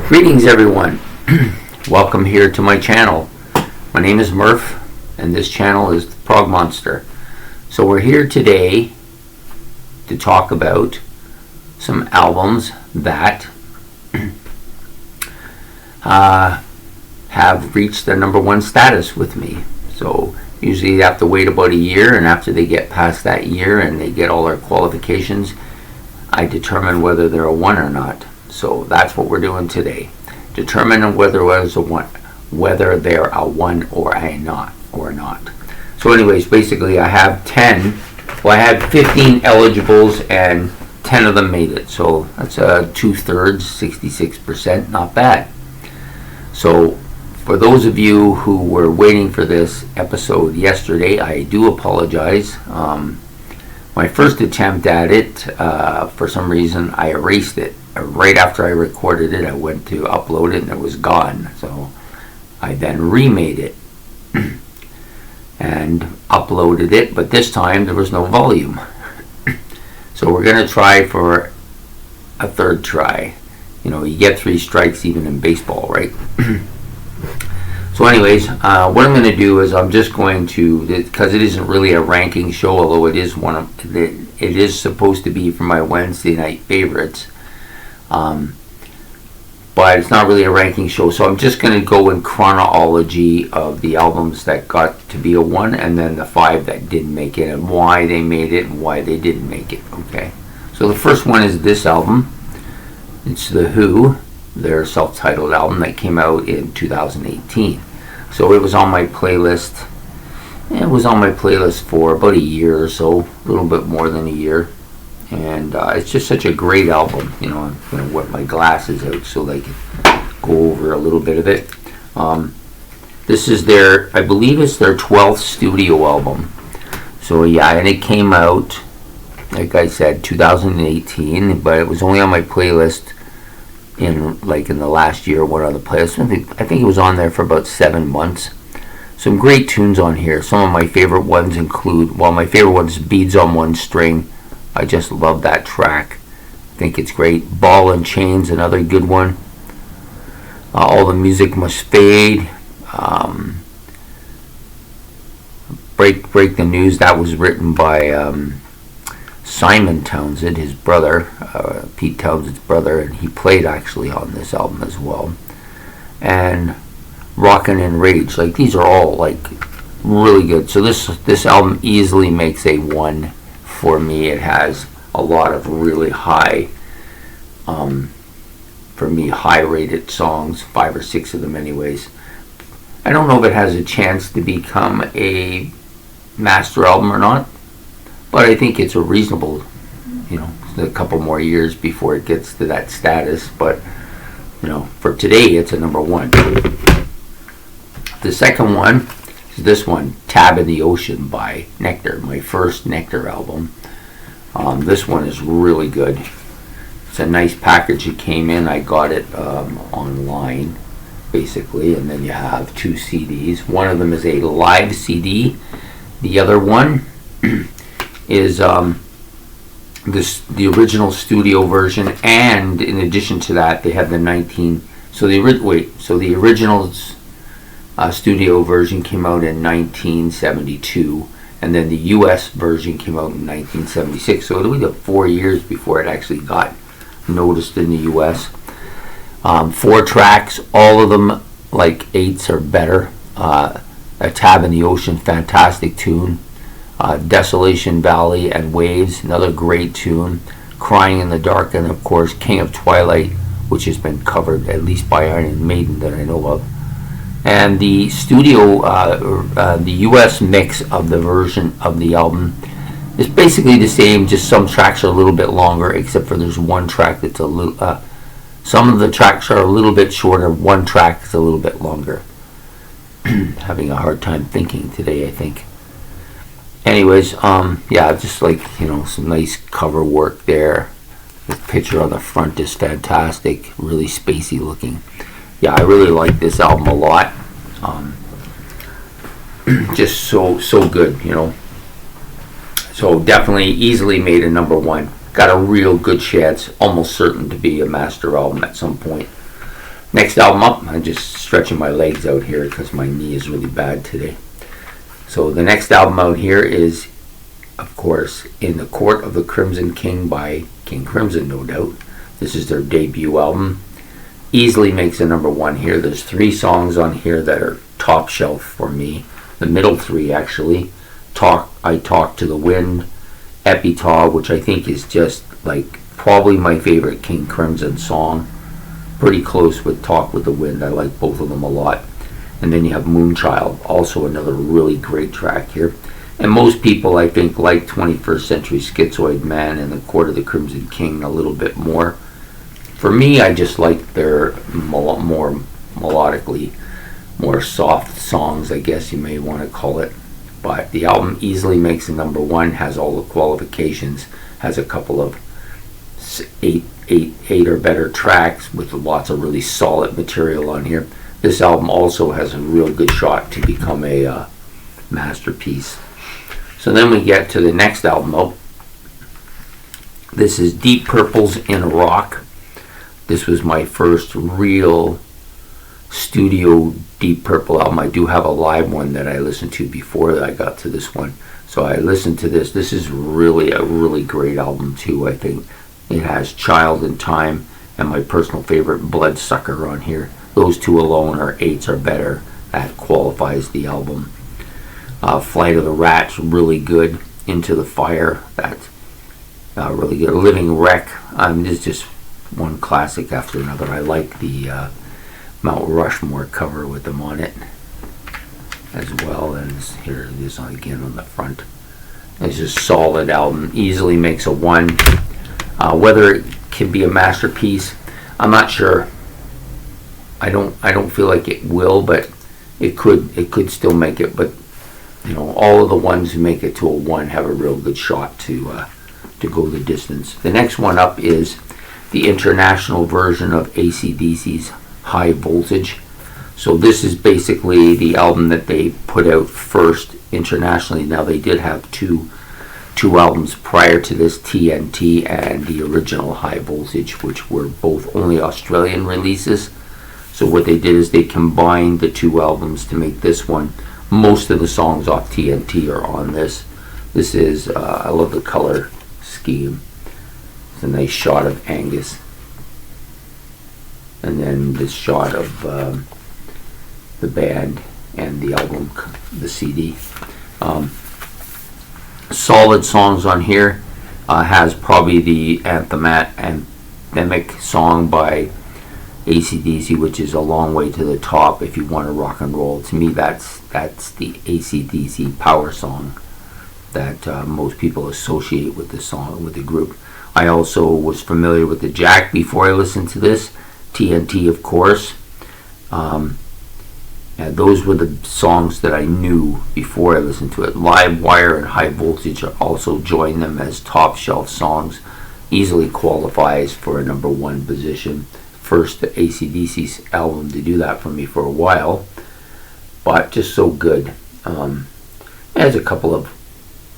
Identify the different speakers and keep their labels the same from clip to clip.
Speaker 1: Greetings everyone, welcome here to my channel. My name is Murph and this channel is the Prog Monster. So we're here today to talk about some albums that have reached their #1 status with me. So usually you have to wait about a year, and after they get past that year and they get all their qualifications, I determine whether they're a 1 or not. So that's what we're doing today. Determining whether they're a 1 or a not So anyways, basically I have 15 eligibles and 10 of them made it. So that's 2/3, 66%, not bad. So for those of you who were waiting for this episode yesterday, I do apologize. My first attempt at it, for some reason I erased it. Right after I recorded it, I went to upload it and it was gone. So I then remade it and uploaded it, but this time there was no volume. So we're going to try for a third try. You know, you get 3 strikes even in baseball, right? So anyways, what I'm going to do is I'm just going to, because it isn't really a ranking show, although it is it is supposed to be for my Wednesday night favorites. But it's not really a ranking show, so I'm just going to go in chronology of the albums that got to be a 1 and then the 5 that didn't make it and why they made it and why they didn't make it. Okay, so the first one is this album. It's The Who, their self-titled album that came out in 2018. So it was on my playlist. It was on my playlist for about a year or so, a little bit more than a year. And it's just such a great album. You know, I'm going to wet my glasses out so they can go over a little bit of it. This is their, I believe it's their 12th studio album. So yeah, and it came out, like I said, 2018, but it was only on my playlist in the last year. One on the playlist. I think it was on there for about 7 months. Some great tunes on here. Some of my favorite ones include, well, my favorite one is Beads on One String. I just love that track. I think it's great. Ball and Chains, another good one. All the Music Must Fade. Break the News. That was written by Simon Townsend, his brother, Pete Townsend's brother, and he played actually on this album as well. And Rockin' in Rage. Like, these are all like really good. So this album easily makes a 1 for me. It has a lot of really high, for me, high rated songs, 5 or 6 of them anyways. I don't know if it has a chance to become a master album or not, but I think it's a reasonable, you know, a couple more years before it gets to that status. But, you know, for today, it's a #1. The second one is this one, Tab in the Ocean by Nectar, my first Nectar album. This one is really good. It's a nice package it came in. I got it online, basically, and then you have 2 CDs. One of them is a live CD. The other one is the original studio version, and in addition to that, they have the the original studio version came out in 1972, and then the US version came out in 1976. So it took 4 years before it actually got noticed in the US. 4 tracks, all of them like 8s or better. A Tab in the Ocean, fantastic tune. Desolation Valley and Waves, another great tune. Crying in the Dark, and of course King of Twilight, which has been covered at least by Iron Maiden that I know of. And the studio, the US mix of the version of the album is basically the same, just some tracks are a little bit longer, except for there's one track that's a little, some of the tracks are a little bit shorter, one track is a little bit longer. Having a hard time thinking today, I think. Anyways, yeah, just like, you know, some nice cover work there. The picture on the front is fantastic, really spacey looking. Yeah, I really like this album a lot. Just so good, you know. So definitely easily made a #1. Got a real good chance, almost certain to be a master album at some point. Next album up, I'm just stretching my legs out here because my knee is really bad today. So the next album out here is, of course, In the Court of the Crimson King by King Crimson, no doubt. This is their debut album. Easily makes a number one here. There's 3 songs on here that are top shelf for me. The middle 3, actually. I Talk to the Wind, Epitaph, which I think is just like probably my favorite King Crimson song. Pretty close with Talk with the Wind. I like both of them a lot. And then you have Moonchild, also another really great track here. And most people, I think, like 21st Century Schizoid Man and The Court of the Crimson King a little bit more. For me, I just like their more melodically, more soft songs, I guess you may want to call it. But the album easily makes a number one, has all the qualifications, has a couple of eight or better tracks with lots of really solid material on here. This album also has a real good shot to become a masterpiece. So then we get to the next album out. This is Deep Purple's In Rock. This was my first real studio Deep Purple album. I do have a live one that I listened to before I got to this one. So I listened to this. This is really a really great album too, I think. It has Child in Time and my personal favorite, Bloodsucker, on here. Those 2 alone are 8s or better. That qualifies the album. Flight of the Rats, really good. Into the Fire, that's really good. Living Wreck, it's just one classic after another. I like the Mount Rushmore cover with them on it as well. And here it is again on the front. It's just a solid album. Easily makes a 1. Whether it can be a masterpiece, I'm not sure. I don't feel like it will, but it could still make it. But you know, all of the ones who make it to a 1 have a real good shot to go the distance. The next one up is the international version of AC/DC's High Voltage. So this is basically the album that they put out first internationally. Now they did have two albums prior to this, TNT and the original High Voltage, which were both only Australian releases. So what they did is they combined the 2 albums to make this one. Most of the songs off TNT are on this. This is, I love the color scheme. It's a nice shot of Angus. And then this shot of the band and the album, the CD. Solid songs on here. Has probably the anthemic song by AC/DC, which is A Long Way to the Top. If you want to rock and roll, to me that's the AC/DC power song that most people associate with the song, with the group. I also was familiar with the Jack before I listened to this. TNT, of course. And those were the songs that I knew before I listened to it. Live Wire and High Voltage also joined them as top shelf songs. Easily qualifies for a number 1 position. First AC/DC's album to do that for me for a while. But just so good. There's a couple of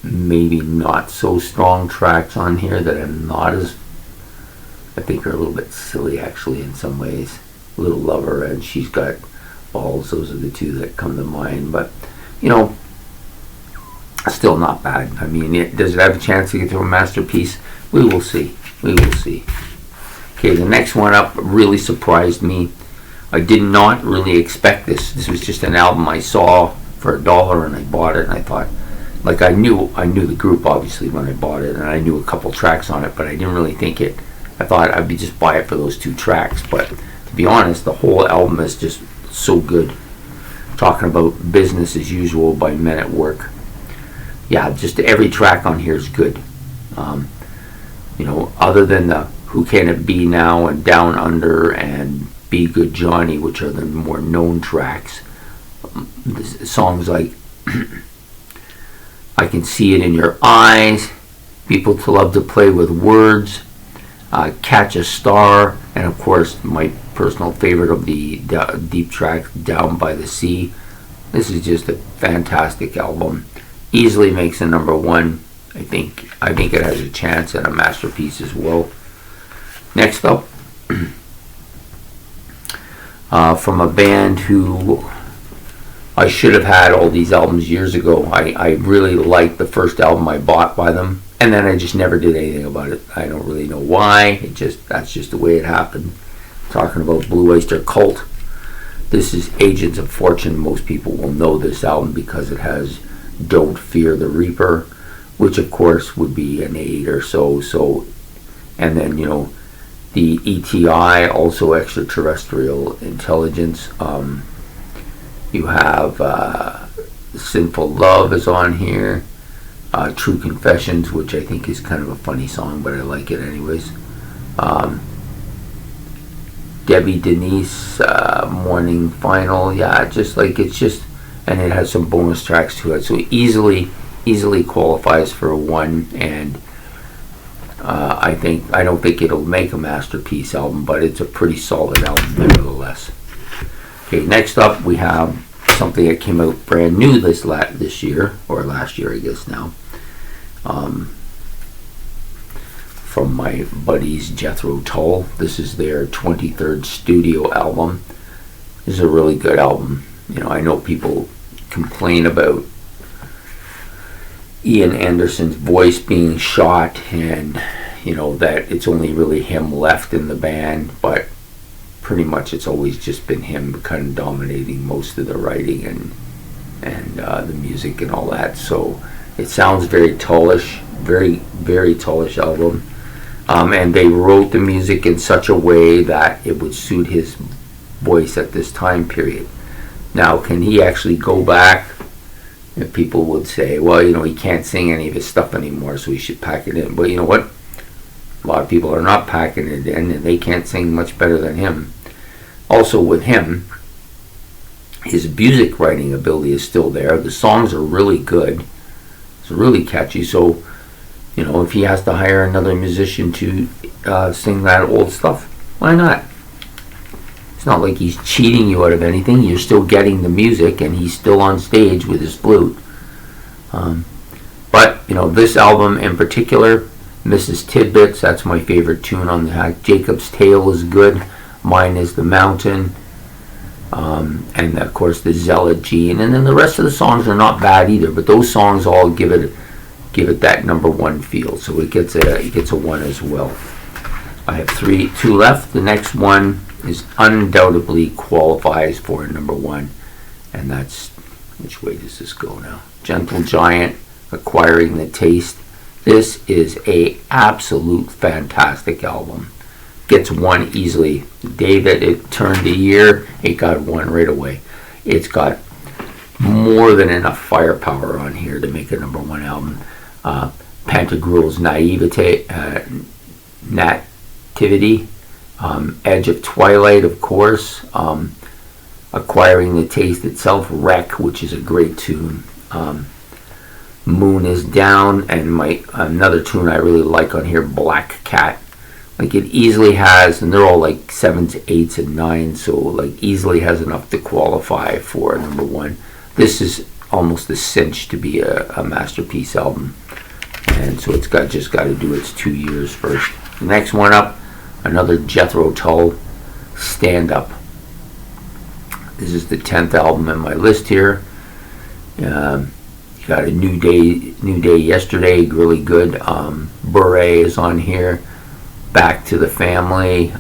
Speaker 1: maybe not so strong tracks on here that I'm not as, I think are a little bit silly actually in some ways. Little Lover and She's Got Balls, those are the 2 that come to mind. But you know, still not bad. I mean, does it have a chance to get to a masterpiece? We will see. We will see. Okay, the next one up really surprised me. I did not really expect this. This was just an album I saw for $1 and I bought it, and I thought, like, I knew the group obviously when I bought it, and I knew a couple tracks on it, but I didn't really think it. I thought I'd just buy it for those 2 tracks, but to be honest, the whole album is just so good. Talking about Business as Usual by Men at Work. Yeah, just every track on here is good. You know, other than the Who Can It Be Now and Down Under and Be Good Johnny, which are the more known tracks. Songs like I Can See It in Your Eyes, People to Love to Play with Words, Catch a Star, and of course my personal favorite of the deep track, Down by the Sea. This is just a fantastic album. Easily makes a number 1. I think it has a chance at a masterpiece as well. Next up, from a band who I should have had all these albums years ago. I really liked the first album I bought by them, and then I just never did anything about it. I don't really know why. That's just the way it happened. Talking about Blue Oyster Cult. This is Agents of Fortune. Most people will know this album because it has Don't Fear the Reaper, which of course would be an 8 or so. And then, the ETI, also Extraterrestrial Intelligence. You have Sinful Love is on here. True Confessions, which I think is kind of a funny song, but I like it anyways. Debbie Denise, Morning Final. Yeah, and it has some bonus tracks to it. So easily qualifies for a 1, and I don't think it'll make a masterpiece album, but it's a pretty solid album nevertheless. Okay, next up we have something that came out brand new this year, or last year I guess now, from my buddies Jethro Tull. This is their 23rd studio album. This is a really good album. I know people complain about Ian Anderson's voice being shot, and that it's only really him left in the band, but pretty much it's always just been him kind of dominating most of the writing and the music and all that. So it sounds very Tullish, very, very Tullish album. And they wrote the music in such a way that it would suit his voice at this time period. Now, can he actually go back? And people would say, well, he can't sing any of his stuff anymore, so he should pack it in. But you know what? A lot of people are not packing it in, and they can't sing much better than him. Also, with him, his music writing ability is still there. The songs are really good. It's really catchy. So, if he has to hire another musician to sing that old stuff, why not? It's not like he's cheating you out of anything. You're still getting the music, and he's still on stage with his flute. But, this album in particular, Mrs. Tidbits, that's my favorite tune on the hack. Jacob's Tale is good. Mine is the Mountain. And, of course, the Zealot Gene. And then the rest of the songs are not bad either, but those songs all give it that number 1 feel, so it gets a 1 as well. I have 2 left. The next one is undoubtedly qualifies for a number 1, and that's, which way does this go now? Gentle Giant, Acquiring the Taste. This is a absolute fantastic album. Gets 1 easily. The day that it turned a year, it got 1 right away. It's got more than enough firepower on here to make a number 1 album. Pantagruel's Nativity, Edge of Twilight, of course, Acquiring the Taste itself, Wreck, which is a great tune, Moon is Down, and another tune I really like on here, Black Cat. Like, it easily has, and they're all like 7s, 8s, and 9s, so like easily has enough to qualify for a number 1. This is almost a cinch to be a masterpiece album, and so it's just got to do its 2 years first. The next one up, another Jethro Tull, Stand Up. This is the 10th album in my list here. You got a New Day Yesterday, really good. Beret is on here. Back to the Family.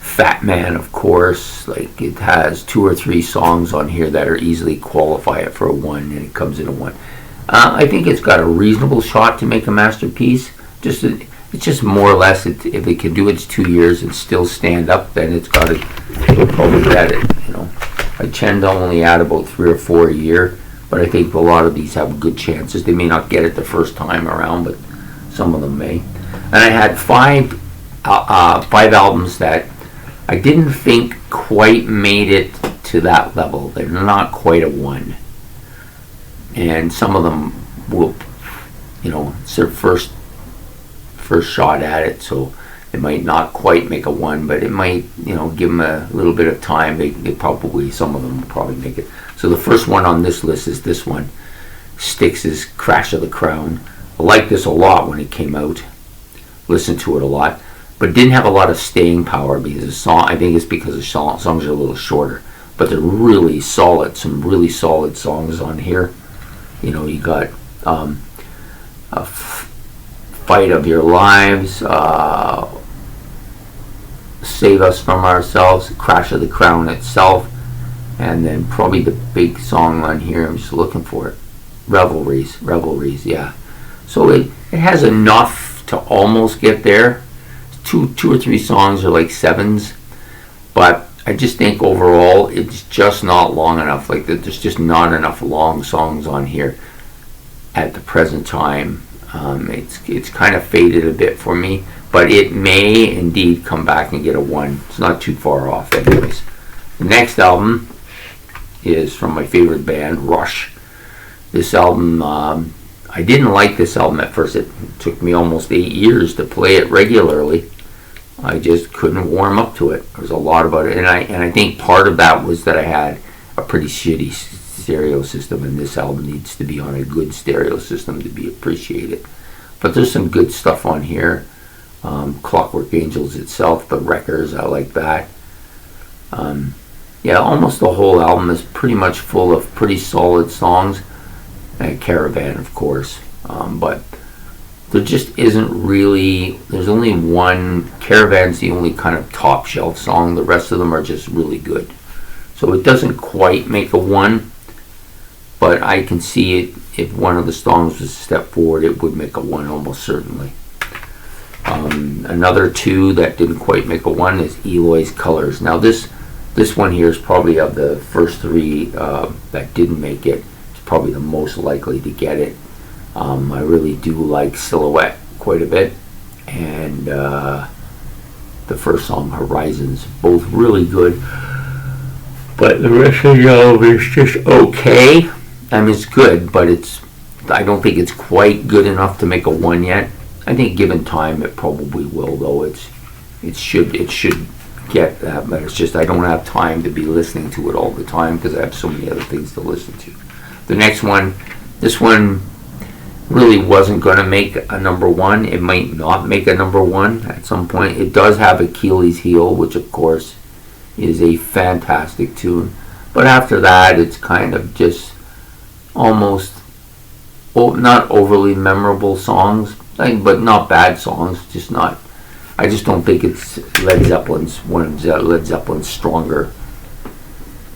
Speaker 1: Fat Man, of course. Like, it has 2 or 3 songs on here that are easily qualify it for a 1, and it comes in a 1. I think it's got a reasonable shot to make a masterpiece. It's just more or less, if it can do its 2 years and still stand up, then it'll probably get it. I tend to only add about 3 or 4 a year, but I think a lot of these have good chances. They may not get it the first time around, but some of them may. And I had 5 albums that I didn't think quite made it to that level. They're not quite a 1. And some of them will, it's their first shot at it, so it might not quite make a 1, but it might, give them a little bit of time. Some of them will probably make it. So the first one on this list is this one, Styx's Crash of the Crown. I liked this a lot when it came out. Listened to it a lot. but didn't have a lot of staying power because the song, I think it's because the songs are a little shorter, but they're really solid, some really solid songs on here. You know, you got Fight of Your Lives, Save Us From Ourselves, Crash of the Crown Itself, and then probably the big song on here, I'm just looking for it, Revelries, yeah. So it has enough to almost get there. Two or three songs are like 7s, but I just think overall it's just not long enough. Like there's just not enough long songs on here at the present time. It's kind of faded a bit for me, but it may indeed come back and get a 1. It's not too far off anyways. The next album is from my favorite band, Rush. This album, I didn't like this album at first. It took me almost 8 years to play it regularly. I just couldn't warm up to it. There was a lot about it, and I think part of that was that I had a pretty shitty stereo system, and this album needs to be on a good stereo system to be appreciated. But there's some good stuff on here. Clockwork Angels itself, the Wreckers, I like that. Yeah, almost the whole album is pretty much full of pretty solid songs. And Caravan, of course, but there just isn't really, there's only one, Caravan's the only kind of top shelf song. The rest of them are just really good. So it doesn't quite make a 1, but I can see it, if one of the songs was a step forward, it would make a 1 almost certainly. Another 2 that didn't quite make a 1 is Eloy's Colors. Now this one here is probably of the first 3 that didn't make it, probably the most likely to get it. I really do like Silhouette quite a bit, and the first song, Horizons, both really good, but the rest of the album is just okay. I mean, it's good, but I don't think it's quite good enough to make a 1 yet. I think given time it probably will, though. It should get that, but it's just I don't have time to be listening to it all the time because I have so many other things to listen to. The next one, this one really wasn't going to make a number 1. It might not make a number 1 at some point. It does have Achilles Heel, which of course is a fantastic tune. But after that, it's kind of just almost not overly memorable songs, but not bad songs. Just not. I just don't think it's Led Zeppelin's one of Led Zeppelin's stronger.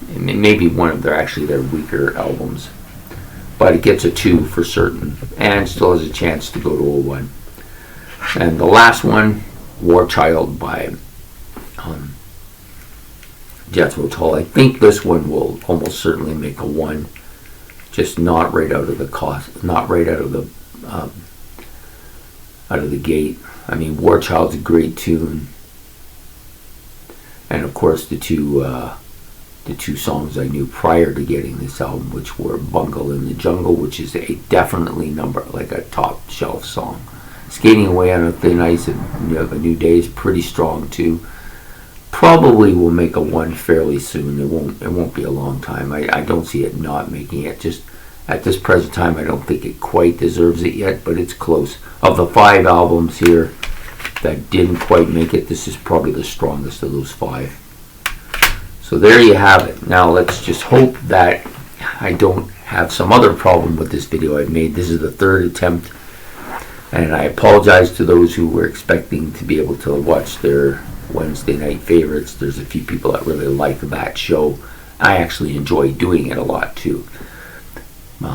Speaker 1: Maybe one of their weaker albums. But it gets a 2 for certain, and still has a chance to go to a 1. And the last one, War Child by Jethro Tull. I think this one will almost certainly make a 1, just not right out of the gate. I mean, War Child's a great tune, and of course the two songs I knew prior to getting this album, which were Bungle in the Jungle, which is a definitely like a top shelf song. Skating Away on a Thin Ice and A New Day is pretty strong too. Probably will make a 1 fairly soon. It won't be a long time. I don't see it not making it. Just at this present time, I don't think it quite deserves it yet, but it's close. Of the 5 albums here that didn't quite make it, this is probably the strongest of those 5. So there you have it. Now let's just hope that I don't have some other problem with this video I've made. This is the 3rd attempt, and I apologize to those who were expecting to be able to watch their Wednesday night favorites. There's a few people that really like that show. I actually enjoy doing it a lot too.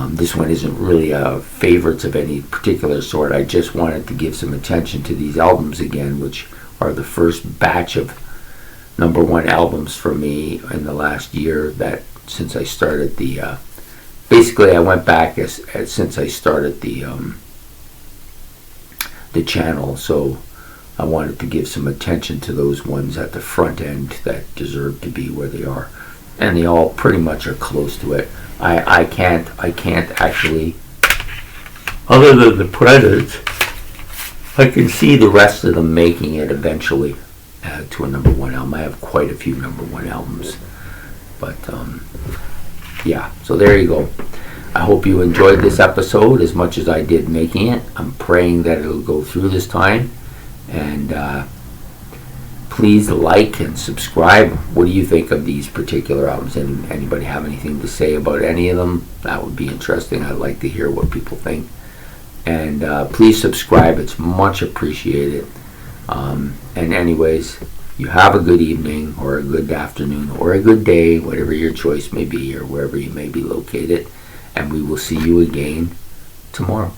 Speaker 1: This one isn't really favorites of any particular sort. I just wanted to give some attention to these albums again, which are the first batch of number 1 albums for me in the last year, that since I started the basically I went back since I started the channel, so I wanted to give some attention to those ones at the front end that deserve to be where they are, and they all pretty much are close to it. I can't actually, other than the Predators, I can see the rest of them making it eventually to a number 1 album. I have quite a few number 1 albums, but yeah, so there you go. I hope you enjoyed this episode as much as I did making it. I'm praying that it'll go through this time, and Please like and subscribe. What do you think of these particular albums? Anybody have anything to say about any of them? That would be interesting. I'd like to hear what people think. And please subscribe. It's much appreciated. And anyways, you have a good evening or a good afternoon or a good day, whatever your choice may be or wherever you may be located. And we will see you again tomorrow.